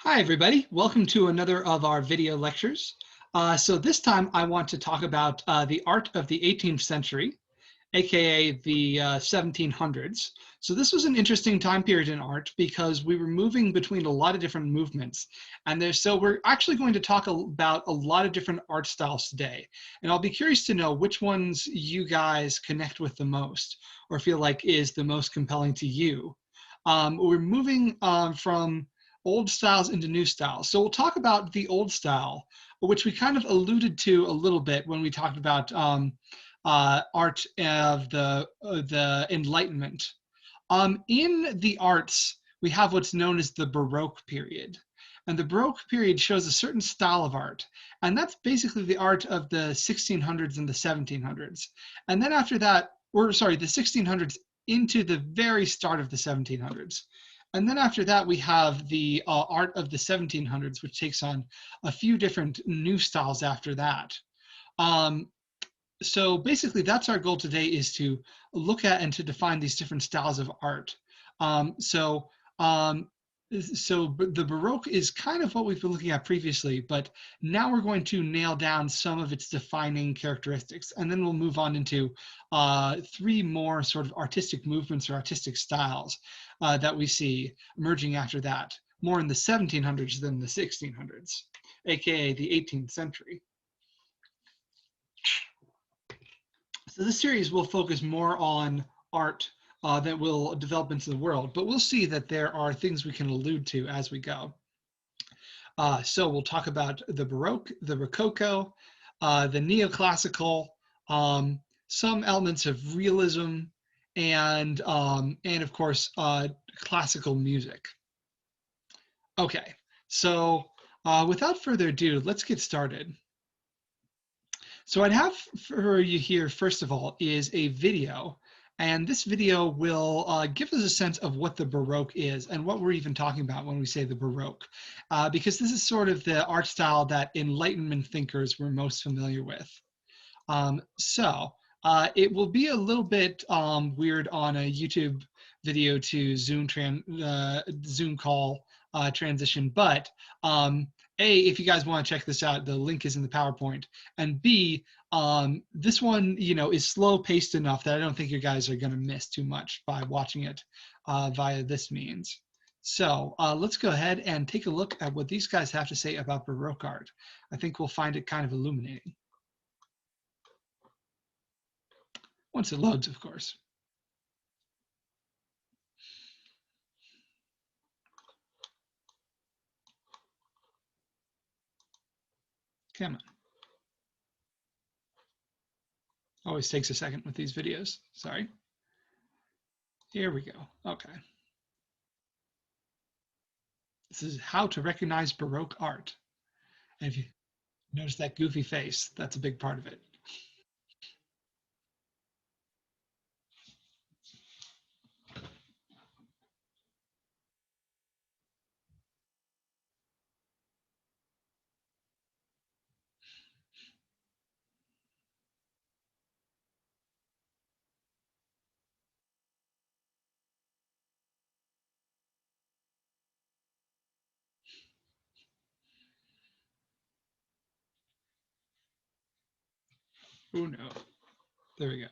Hi, everybody. Welcome to another of our video lectures. So this time I want to talk about the art of the 18th century, aka the 1700s. So this was an interesting time period in art because we were moving between a lot of different movements. So we're actually going to talk about a lot of different art styles today. And I'll be curious to know which ones you guys connect with the most or feel like is the most compelling to you. We're moving from old styles into new styles. So we'll talk about the old style, which we kind of alluded to a little bit when we talked about art of the Enlightenment. In the arts, we have what's known as the Baroque period. And the Baroque period shows a certain style of art. And that's basically the art of the 1600s and the 1700s. And then after that, the 1600s into the very start of the 1700s. And then after that, we have the art of the 1700s, which takes on a few different new styles after that. Um, so basically, that's our goal today, is to look at and to define these different styles of art. Um, so, um, the Baroque is kind of what we've been looking at previously, but now we're going to nail down some of its defining characteristics, and then we'll move on into three more sort of artistic movements or artistic styles that we see emerging after that, more in the 1700s than the 1600s, aka the 18th century. So this series will focus more on art that will develop into the world, but we'll see that there are things we can allude to as we go. So we'll talk about the Baroque, the Rococo, the Neoclassical, some elements of realism, and of course, classical music. Okay, so without further ado, let's get started. So what I have for you here, first of all, is a video. And this video will give us a sense of what the Baroque is and what we're even talking about when we say the Baroque, because this is sort of the art style that Enlightenment thinkers were most familiar with. It will be a little bit weird on a YouTube video to Zoom call transition, but A, if you guys want to check this out, the link is in the PowerPoint, and B, this one, is slow paced enough that I don't think you guys are going to miss too much by watching it via this means. So let's go ahead and take a look at what these guys have to say about Baroque art. I think we'll find it kind of illuminating. Once it loads, of course. Come on. Always takes a second with these videos. Sorry. Here we go. Okay. This is how to recognize Baroque art. And if you notice that goofy face, that's a big part of it. Oh no. There we go.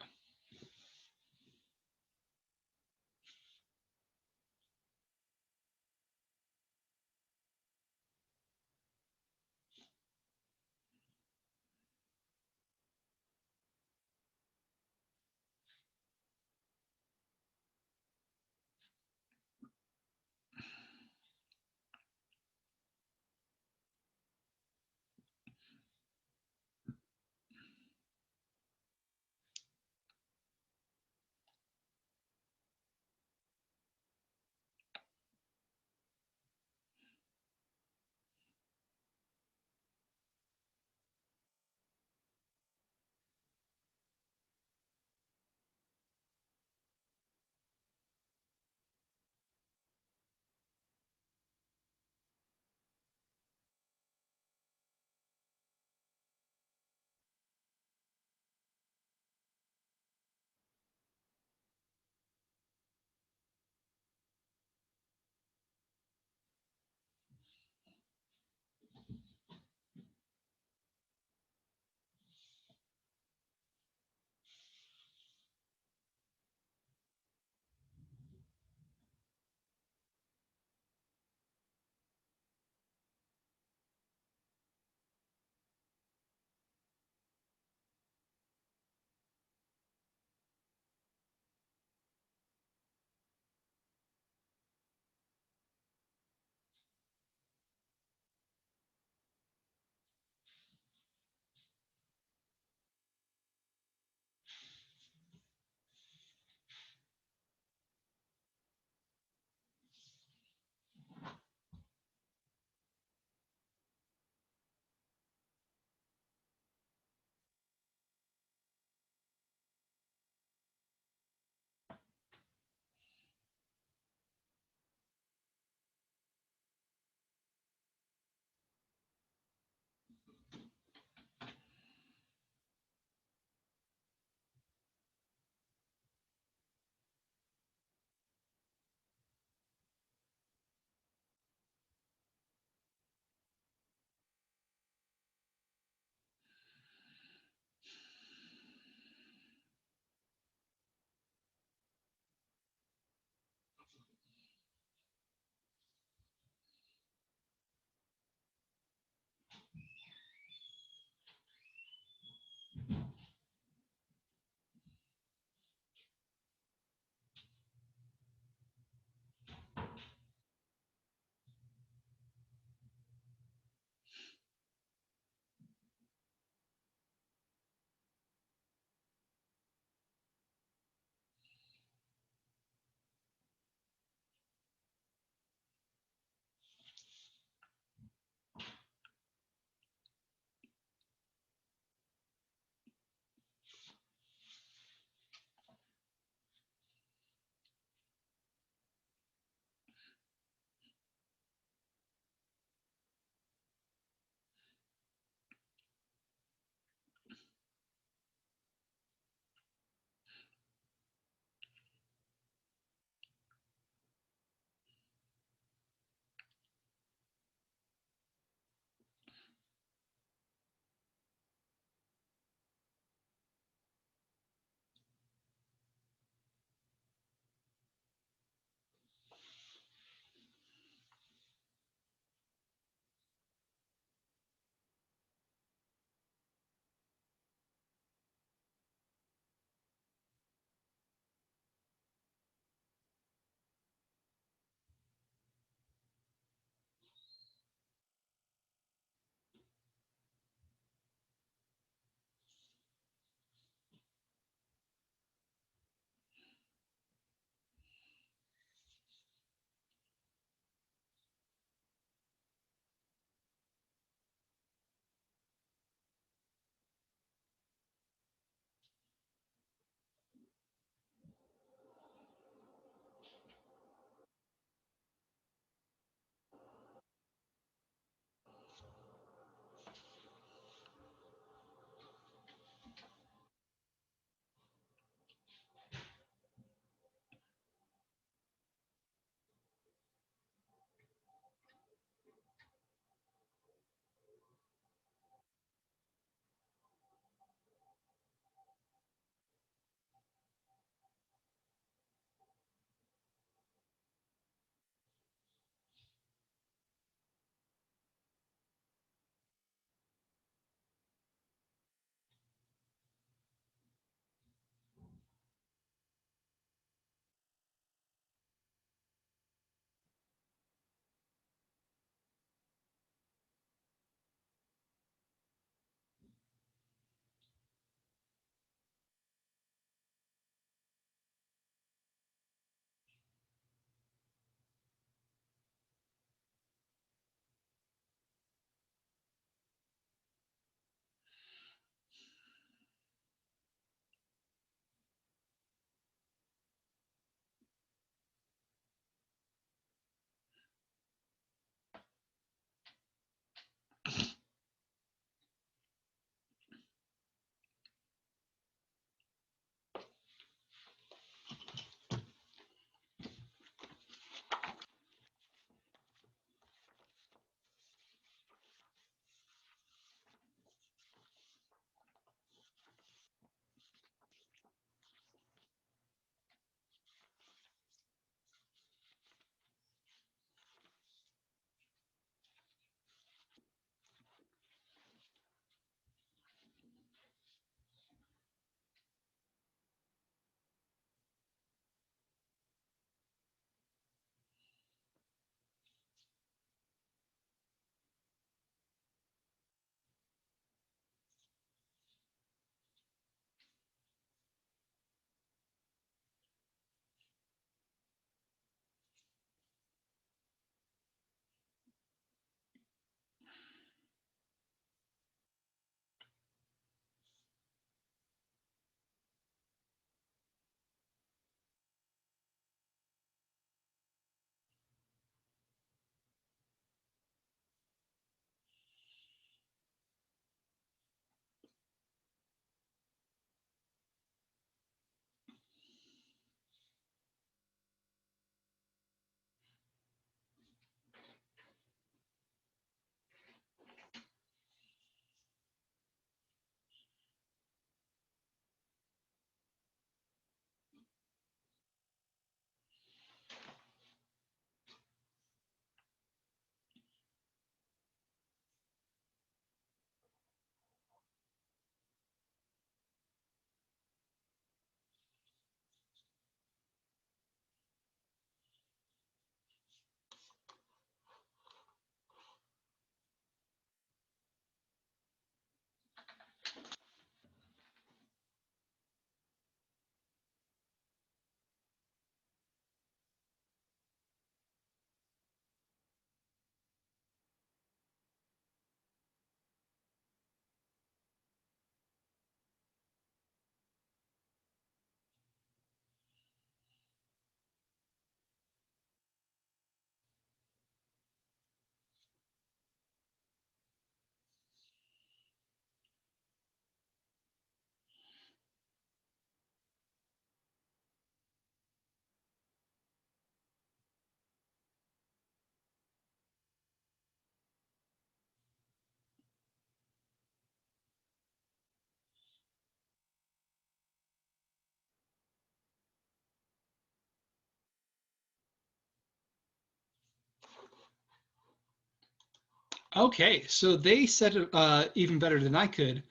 Okay, so they said it even better than I could.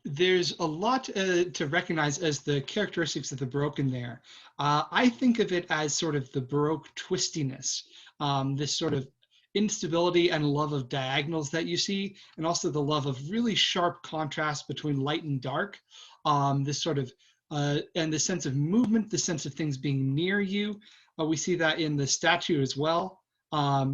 There's a lot to recognize as the characteristics of the Baroque in there. I think of it as sort of the Baroque twistiness, this sort of instability and love of diagonals that you see, and also the love of really sharp contrast between light and dark. This sort of and the sense of movement, the sense of things being near you. We see that in the statue as well.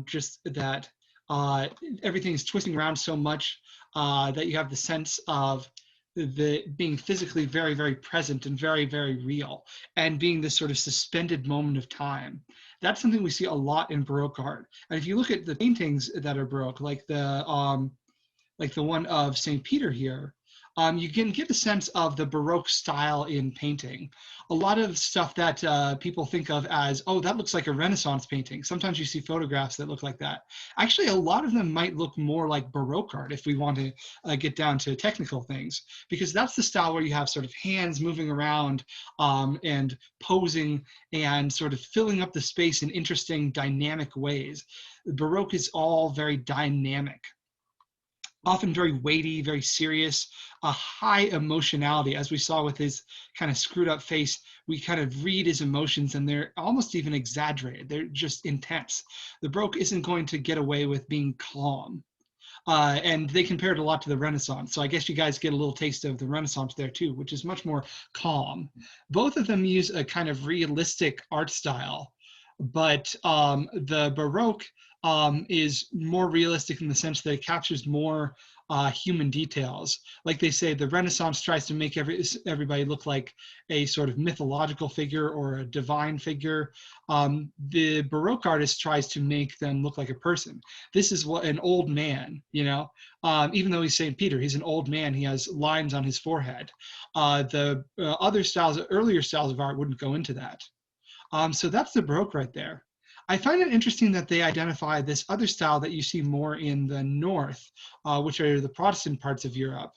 Just that uh, everything is twisting around so much that you have the sense of the being physically very, very present and very, very real, and being this sort of suspended moment of time. That's something we see a lot in Baroque art. And if you look at the paintings that are Baroque, like the one of St. Peter here, you can get a sense of the Baroque style in painting. A lot of stuff that people think of as, oh, that looks like a Renaissance painting. Sometimes you see photographs that look like that. Actually, a lot of them might look more like Baroque art if we want to get down to technical things, because that's the style where you have sort of hands moving around and posing and sort of filling up the space in interesting, dynamic ways. Baroque is all very dynamic, often very weighty, very serious, a high emotionality. As we saw with his kind of screwed up face, we kind of read his emotions and they're almost even exaggerated. They're just intense. The Baroque isn't going to get away with being calm. And they compare it a lot to the Renaissance. So I guess you guys get a little taste of the Renaissance there too, which is much more calm. Both of them use a kind of realistic art style, but the Baroque is more realistic in the sense that it captures more human details. Like they say, the Renaissance tries to make everybody look like a sort of mythological figure or a divine figure. The Baroque artist tries to make them look like a person. This is what an old man, you know, even though he's St. Peter, he's an old man. He has lines on his forehead. The other styles, earlier styles of art wouldn't go into that. So that's the Baroque right there. I find it interesting that they identify this other style that you see more in the north, which are the Protestant parts of Europe.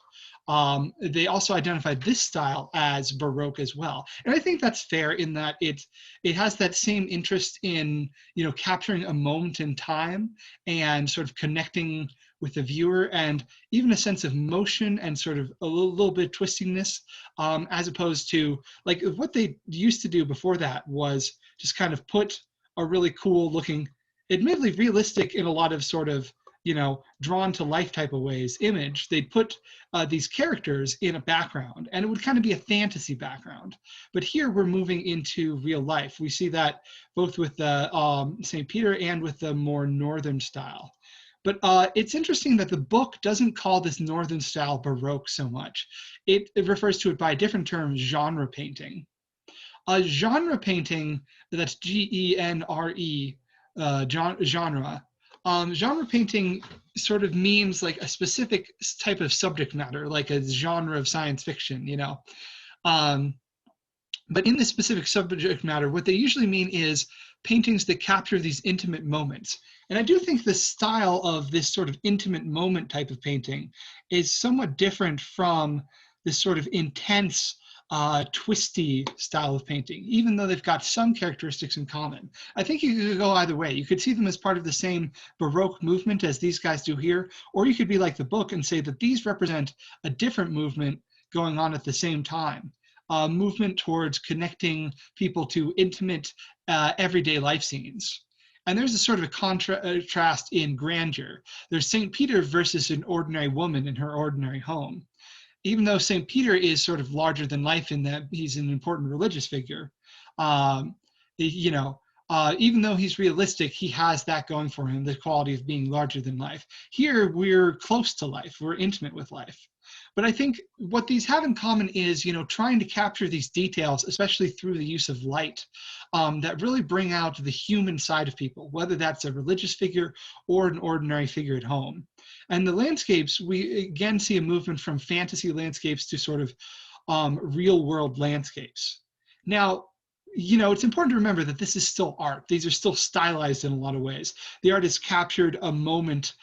They also identified this style as Baroque as well, and I think that's fair in that it has that same interest in, you know, capturing a moment in time and sort of connecting with the viewer, and even a sense of motion and sort of a little bit of twistiness, as opposed to like what they used to do before that was just kind of put a really cool looking, admittedly realistic in a lot of sort of, you know, drawn to life type of ways image. They'd put these characters in a background and it would kind of be a fantasy background. But here we're moving into real life. We see that both with the St. Peter and with the more northern style. But it's interesting that the book doesn't call this northern style Baroque so much. It refers to it by a different term, genre painting. A genre painting, that's Genre, genre. Genre painting sort of means like a specific type of subject matter, like a genre of science fiction, you know. Um, but in this specific subject matter, what they usually mean is paintings that capture these intimate moments. And I do think the style of this sort of intimate moment type of painting is somewhat different from this sort of intense, twisty style of painting, even though they've got some characteristics in common. I think you could go either way. You could see them as part of the same Baroque movement as these guys do here, or you could be like the book and say that these represent a different movement going on at the same time. Movement towards connecting people to intimate, everyday life scenes. And there's a sort of a contrast in grandeur. There's St. Peter versus an ordinary woman in her ordinary home. Even though St. Peter is sort of larger than life in that he's an important religious figure, um, you know, even though he's realistic, he has that going for him, the quality of being larger than life. Here, we're close to life, we're intimate with life. But I think what these have in common is, you know, trying to capture these details, especially through the use of light, that really bring out the human side of people, whether that's a religious figure or an ordinary figure at home. And the landscapes, we again see a movement from fantasy landscapes to sort of real world landscapes. Now, you know, it's important to remember that this is still art. These are still stylized in a lot of ways. The artist captured a moment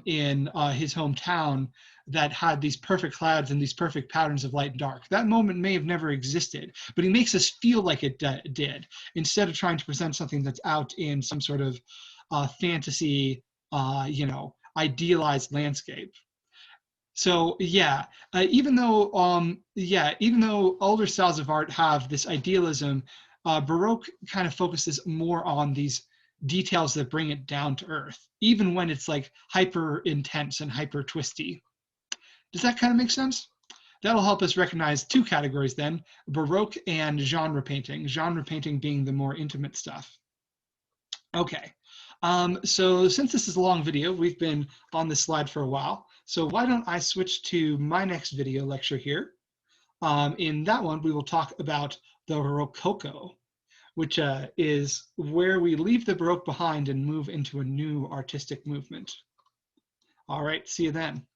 in his hometown that had these perfect clouds and these perfect patterns of light and dark. That moment may have never existed, but he makes us feel like it did, instead of trying to present something that's out in some sort of fantasy, you know, idealized landscape. So yeah, even though older styles of art have this idealism, Baroque kind of focuses more on these details that bring it down to earth, even when it's like hyper intense and hyper twisty. Does that kind of make sense? That'll help us recognize two categories then, Baroque and genre painting being the more intimate stuff. Okay, so since this is a long video, we've been on this slide for a while, so why don't I switch to my next video lecture here. In that one, we will talk about the Rococo, which is where we leave the Baroque behind and move into a new artistic movement. All right, see you then.